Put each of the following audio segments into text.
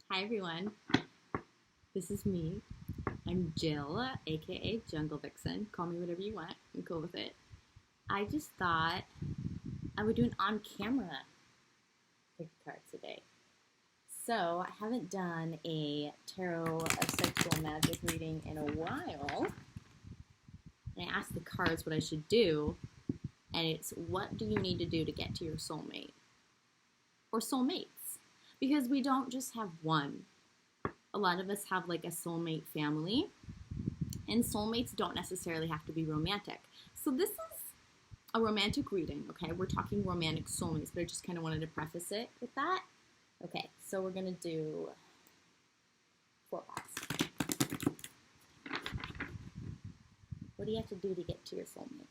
Hi everyone, this is me. I'm Jill, aka Jungle Vixen. Call me whatever you want, I'm cool with it. I just thought I would do an on-camera pick card today. So, I haven't done a tarot of sexual magic reading in a while. And I asked the cards what I should do, and it's what do you need to do to get to your soulmate? Or soulmates. Because we don't just have one. A lot of us have like a soulmate family, and soulmates don't necessarily have to be romantic. So this is a romantic reading, okay? We're talking romantic soulmates, but I just kind of wanted to preface it with that. Okay, so we're going to do 4 packs. What do you have to do to get to your soulmate?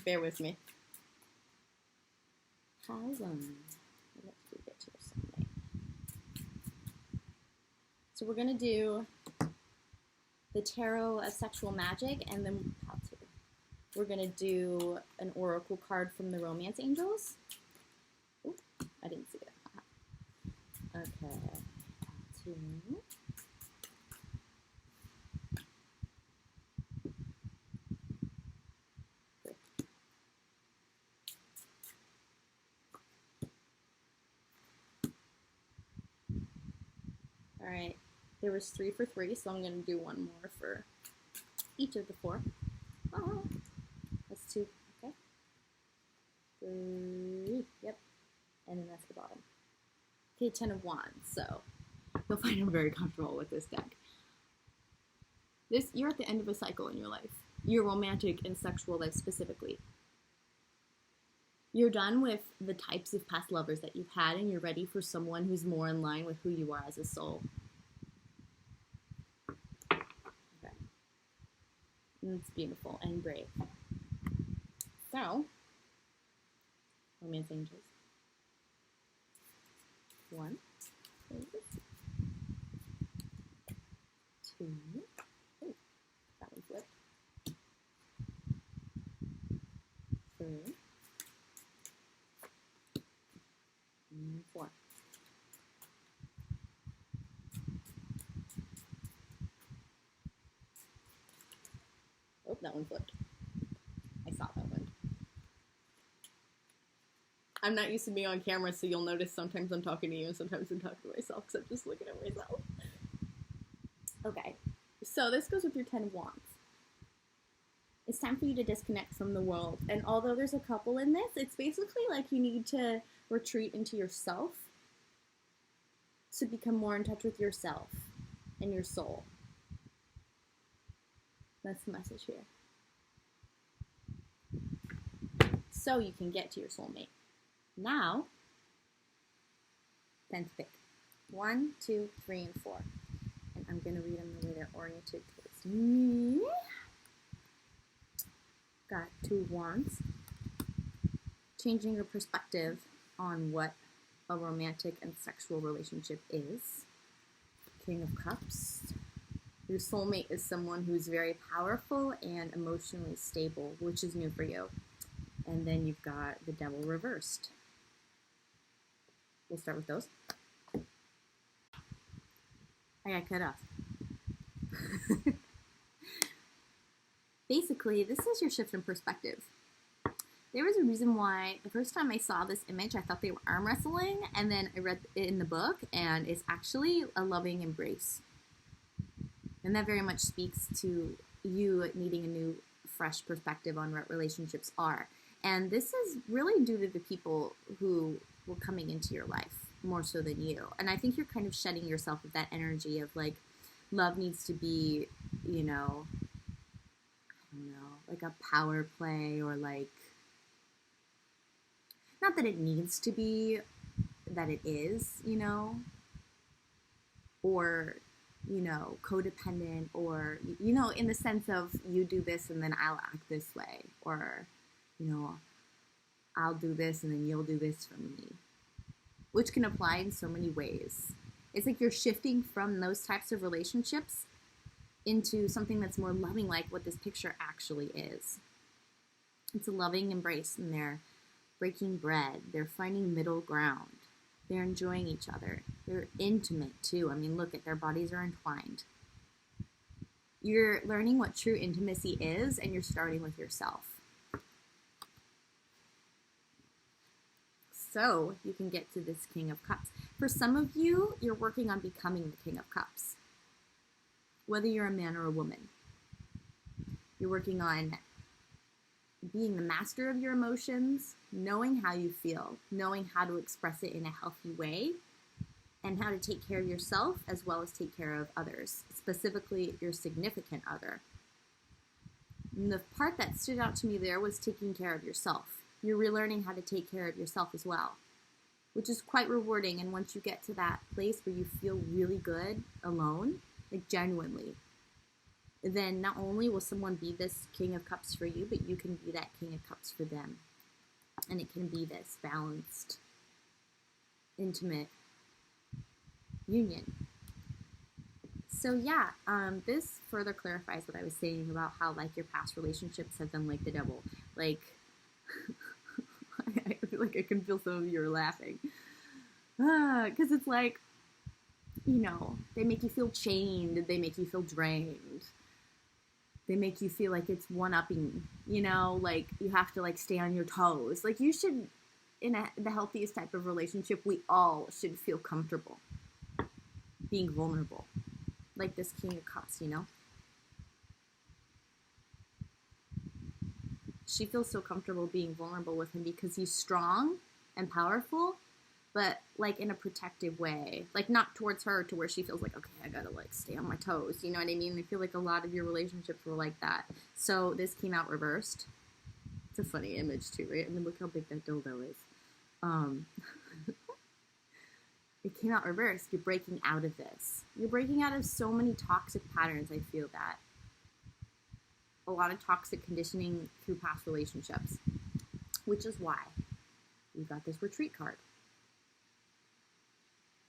Bear with me. How what do you get to your soulmate? So we're going to do the tarot of sexual magic, and then we're going to do an oracle card from the romance angels. Ooh, I didn't see it. Okay. 2. All right. There was 3 for 3, so I'm going to do 1 more for each of the 4. Oh, that's 2. Okay. 3. Yep. And then that's the bottom. Okay, 10 of Wands. So you'll find I'm very comfortable with this deck. You're at the end of a cycle in your life. Your romantic and sexual life specifically. You're done with the types of past lovers that you've had, and you're ready for someone who's more in line with who you are as a soul. Okay. And it's beautiful and brave. So, romance angels. 1, 2. Oh, that one flipped. 3. 4. Oh, that one flipped. I saw that one. I'm not used to being on camera, so you'll notice sometimes I'm talking to you and sometimes I'm talking to myself because I'm just looking at myself. Okay, so this goes with your 10 of Wands. It's time for you to disconnect from the world. And although there's a couple in this, it's basically like you need to retreat into yourself to become more in touch with yourself and your soul. That's the message here. So you can get to your soulmate. Now, 10th pick. 1, 2, 3, and 4. And I'm going to read them the way they're oriented towards me. Got 2 of Wands. Changing your perspective on what a romantic and sexual relationship is. King of Cups. Your soulmate is someone who's very powerful and emotionally stable, which is new for you. And then you've got the Devil reversed. We'll start with those. I got cut off. Basically, this is your shift in perspective. There was a reason why the first time I saw this image, I thought they were arm wrestling, and then I read it in the book, and it's actually a loving embrace. And that very much speaks to you needing a new, fresh perspective on what relationships are. And this is really due to the people who were coming into your life more so than you. And I think you're kind of shedding yourself of that energy of like, love needs to be, you know, I don't know, like a power play or like, not that it needs to be, that it is, you know, or, you know, codependent or, you know, in the sense of you do this and then I'll act this way, or, you know, I'll do this and then you'll do this for me, which can apply in so many ways. It's like you're shifting from those types of relationships into something that's more loving, like what this picture actually is. It's a loving embrace, and they're breaking bread. They're finding middle ground. They're enjoying each other. They're intimate too. I mean, look at their bodies are entwined. You're learning what true intimacy is, and you're starting with yourself. So you can get to this King of Cups. For some of you, you're working on becoming the King of Cups. Whether you're a man or a woman. You're working on being the master of your emotions, knowing how you feel, knowing how to express it in a healthy way, and how to take care of yourself as well as take care of others, specifically your significant other. And the part that stood out to me there was taking care of yourself. You're relearning how to take care of yourself as well, which is quite rewarding. And once you get to that place where you feel really good alone, like genuinely, then not only will someone be this King of Cups for you, but you can be that King of Cups for them. And it can be this balanced, intimate union. So yeah, this further clarifies what I was saying about how like your past relationships have been like the devil. Like, I feel like I can feel some of you are laughing. Because it's like, you know, they make you feel chained, they make you feel drained. They make you feel like it's one-upping, you know, like you have to like stay on your toes. Like you should, in the healthiest type of relationship, we all should feel comfortable being vulnerable. Like this King of Cups, you know? She feels so comfortable being vulnerable with him because he's strong and powerful, but like in a protective way, like not towards her to where she feels like, okay, I gotta like stay on my toes. You know what I mean? I feel like a lot of your relationships were like that. So this came out reversed. It's a funny image too, right? I mean, look how big that dildo is. It came out reversed. You're breaking out of this. You're breaking out of so many toxic patterns. I feel that. A lot of toxic conditioning through past relationships, which is why you got this retreat card.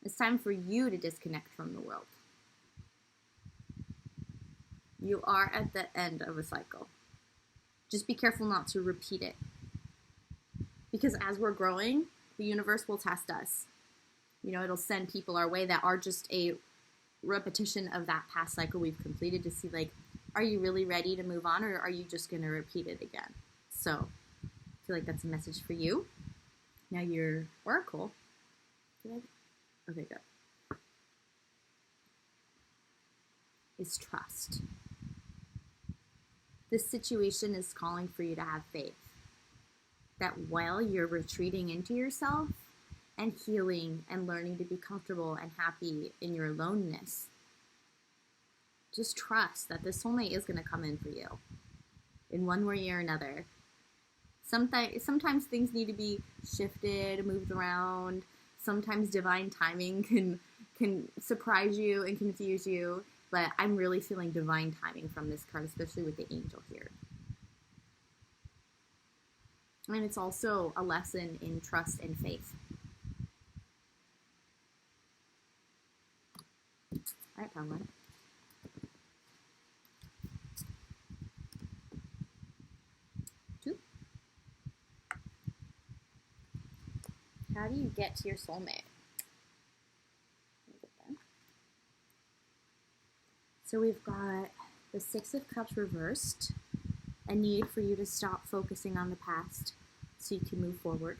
It's time for you to disconnect from the world. You are at the end of a cycle. Just be careful not to repeat it. Because as we're growing, the universe will test us. You know, it'll send people our way that are just a repetition of that past cycle we've completed to see, like, are you really ready to move on, or are you just going to repeat it again? So I feel like that's a message for you. Now your oracle. Okay, good. Is trust. This situation is calling for you to have faith. That while you're retreating into yourself and healing and learning to be comfortable and happy in your aloneness, just trust that the soulmate is going to come in for you in one way or another. Sometimes things need to be shifted, moved around. Sometimes divine timing can surprise you and confuse you, but I'm really feeling divine timing from this card, especially with the angel here. And it's also a lesson in trust and faith. All right, Paula. How do you get to your soulmate? So we've got the Six of Cups reversed, a need for you to stop focusing on the past so you can move forward.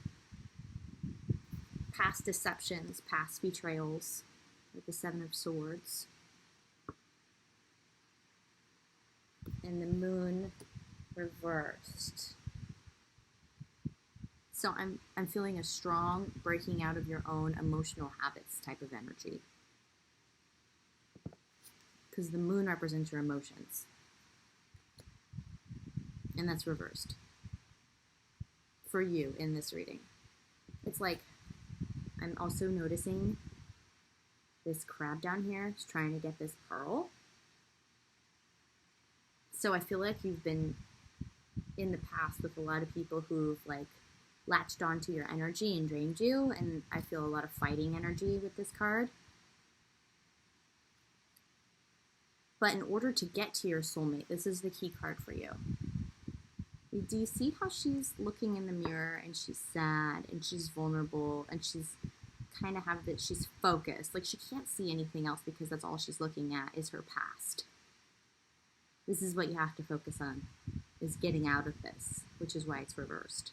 Past deceptions, past betrayals, with the Seven of Swords. And the Moon reversed. So I'm feeling a strong breaking out of your own emotional habits type of energy. Because the Moon represents your emotions. And that's reversed. For you in this reading. It's like, I'm also noticing this crab down here is trying to get this pearl. So I feel like you've been in the past with a lot of people who've like latched onto your energy and drained you, and I feel a lot of fighting energy with this card. But in order to get to your soulmate, this is the key card for you. Do you see how she's looking in the mirror and she's sad and she's vulnerable and she's kind of have that she's focused. Like she can't see anything else because that's all she's looking at is her past. This is what you have to focus on, is getting out of this, which is why it's reversed.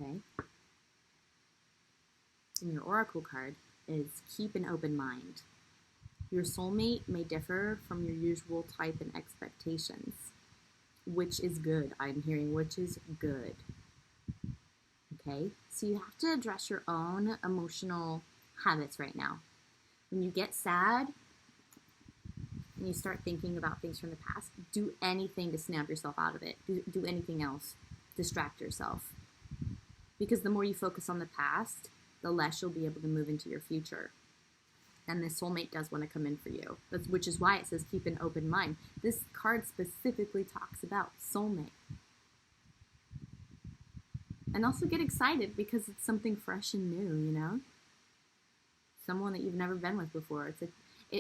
Okay. And your oracle card is keep an open mind. Your soulmate may differ from your usual type and expectations, which is good. I'm hearing which is good. Okay? So you have to address your own emotional habits right now. When you get sad and you start thinking about things from the past, do anything to snap yourself out of it. Do anything else. Distract yourself. Because the more you focus on the past, the less you'll be able to move into your future. And this soulmate does want to come in for you. Which is why it says keep an open mind. This card specifically talks about soulmate. And also get excited because it's something fresh and new, you know? Someone that you've never been with before. It's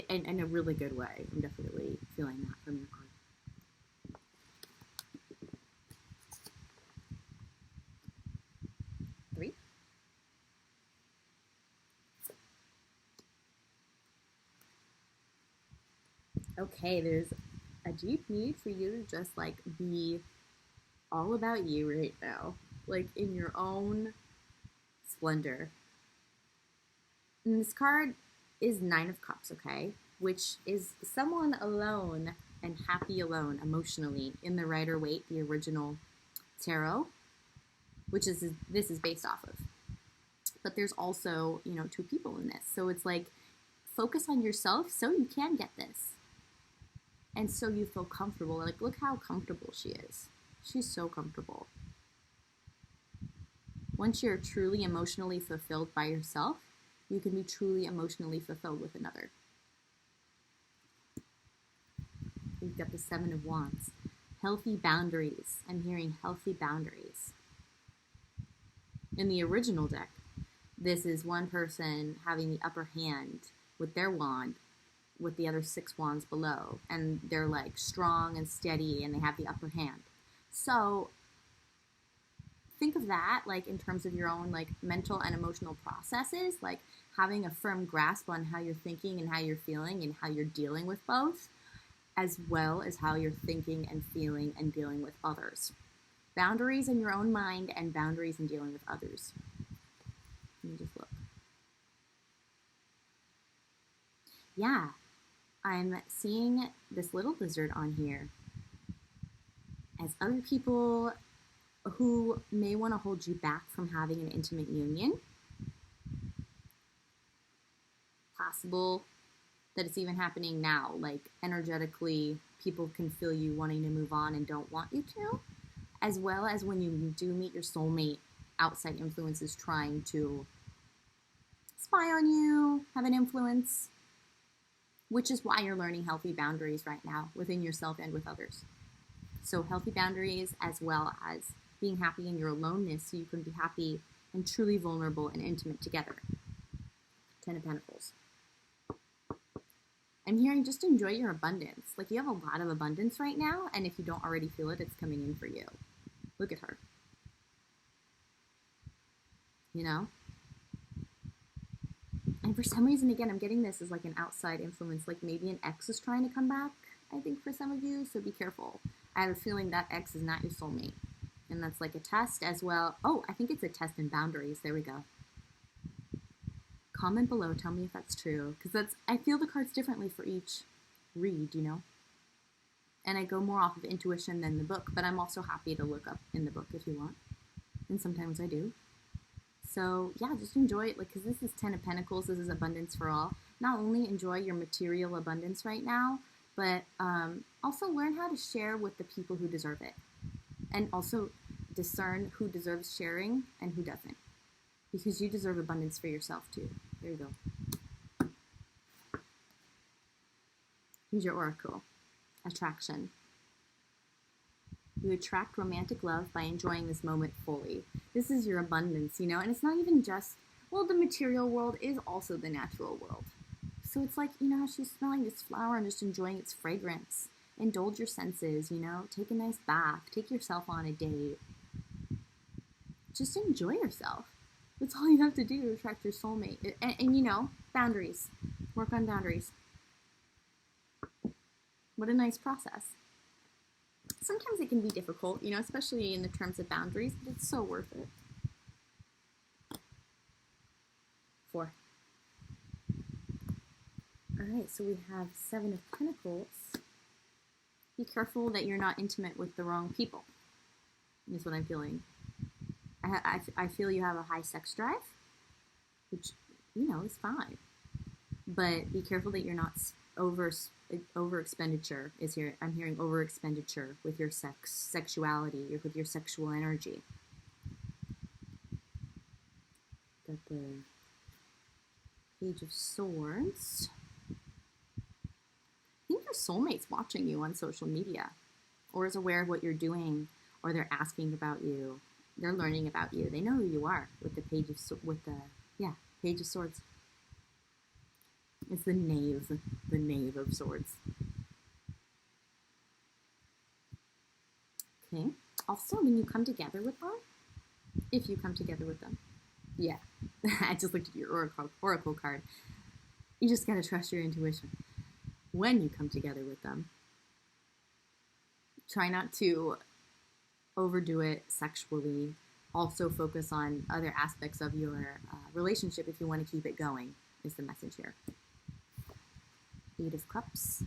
in a really good way. I'm definitely feeling that from your card. Three. Okay, there's a deep need for you to just like be all about you right now. Like in your own splendor. And this card is Nine of Cups, okay? Which is someone alone and happy alone emotionally in the Rider-Waite, the original tarot, which is this is based off of. But there's also, you know, two people in this. So it's like focus on yourself so you can get this. And so you feel comfortable. Like look how comfortable she is. She's so comfortable. Once you're truly emotionally fulfilled by yourself, you can be truly emotionally fulfilled with another. We've got the Seven of Wands. Healthy boundaries. I'm hearing healthy boundaries. In the original deck, this is one person having the upper hand with their wand, with the other 6 wands below. And they're like strong and steady and they have the upper hand. So think of that like in terms of your own like mental and emotional processes, like having a firm grasp on how you're thinking and how you're feeling and how you're dealing with both, as well as how you're thinking and feeling and dealing with others. Boundaries in your own mind and boundaries in dealing with others. Let me just look. Yeah, I'm seeing this little lizard on here as other people who may want to hold you back from having an intimate union. Possible that it's even happening now, like energetically people can feel you wanting to move on and don't want you to, as well as when you do meet your soulmate, outside influences trying to spy on you, have an influence, which is why you're learning healthy boundaries right now within yourself and with others. So healthy boundaries as well as being happy in your aloneness so you can be happy and truly vulnerable and intimate together. 10 of Pentacles. I'm hearing just enjoy your abundance. Like you have a lot of abundance right now, and if you don't already feel it, it's coming in for you. Look at her. You know? And for some reason, again, I'm getting this as like an outside influence, like maybe an ex is trying to come back, I think, for some of you, so be careful. I have a feeling that ex is not your soulmate. And that's like a test as well. Oh, I think it's a test in boundaries. There we go. Comment below, tell me if that's true. Because I feel the cards differently for each read, you know? And I go more off of intuition than the book, but I'm also happy to look up in the book if you want. And sometimes I do. So yeah, just enjoy it, like, because this is 10 of Pentacles, this is abundance for all. Not only enjoy your material abundance right now, but also learn how to share with the people who deserve it. And also discern who deserves sharing and who doesn't. Because you deserve abundance for yourself too. There you go. Here's your oracle. Attraction. You attract romantic love by enjoying this moment fully. This is your abundance, you know, and it's not even just, well, the material world is also the natural world. So it's like, you know, how she's smelling this flower and just enjoying its fragrance. Indulge your senses, you know, take a nice bath, take yourself on a date. Just enjoy yourself. That's all you have to do to attract your soulmate. And you know, boundaries. Work on boundaries. What a nice process. Sometimes it can be difficult, you know, especially in the terms of boundaries, but it's so worth it. 4. All right, so we have 7 of Pentacles. Be careful that you're not intimate with the wrong people, is what I'm feeling. I feel you have a high sex drive, which, you know, is fine. But be careful that you're not over expenditure is here. I'm hearing over expenditure with your sexuality, with your sexual energy. Got the Page of Swords. I think your soulmate's watching you on social media, or is aware of what you're doing, or they're asking about you. They're learning about you. They know who you are with the Page of Page of Swords. It's the Knave of Swords. Okay. Also, when you come together with them, if you come together with them, yeah, I just looked at your oracle card. You just gotta trust your intuition. When you come together with them, try not to overdo it sexually. Also focus on other aspects of your relationship if you want to keep it going, is the message here. 8 of Cups.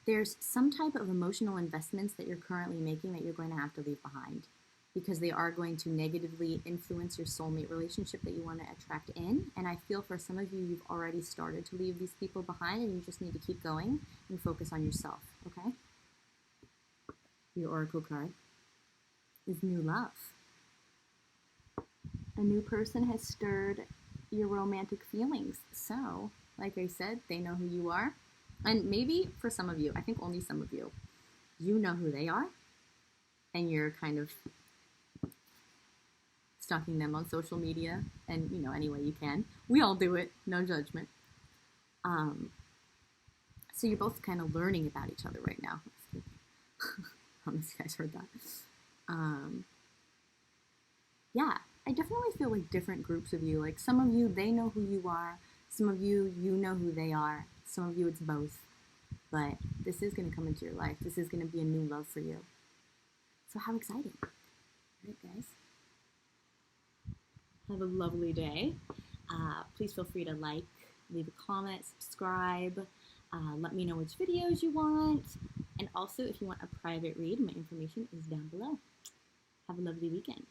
There's some type of emotional investments that you're currently making that you're going to have to leave behind, because they are going to negatively influence your soulmate relationship that you want to attract in. And I feel for some of you, you've already started to leave these people behind, and you just need to keep going and focus on yourself, okay? Your oracle card is New Love. A new person has stirred your romantic feelings. So, like I said, they know who you are. And maybe for some of you, I think only some of you, you know who they are, and you're kind of stalking them on social media, and, you know, any way you can. We all do it, no judgment. So you're both kind of learning about each other right now. How many of you guys heard that? Yeah, I definitely feel like different groups of you. Like some of you, they know who you are. Some of you, you know who they are. Some of you, it's both. But this is going to come into your life. This is going to be a new love for you. So how exciting. All right, guys. Have a lovely day. Please feel free to like, leave a comment, subscribe. Let me know which videos you want. And also, if you want a private read, my information is down below. Have a lovely weekend.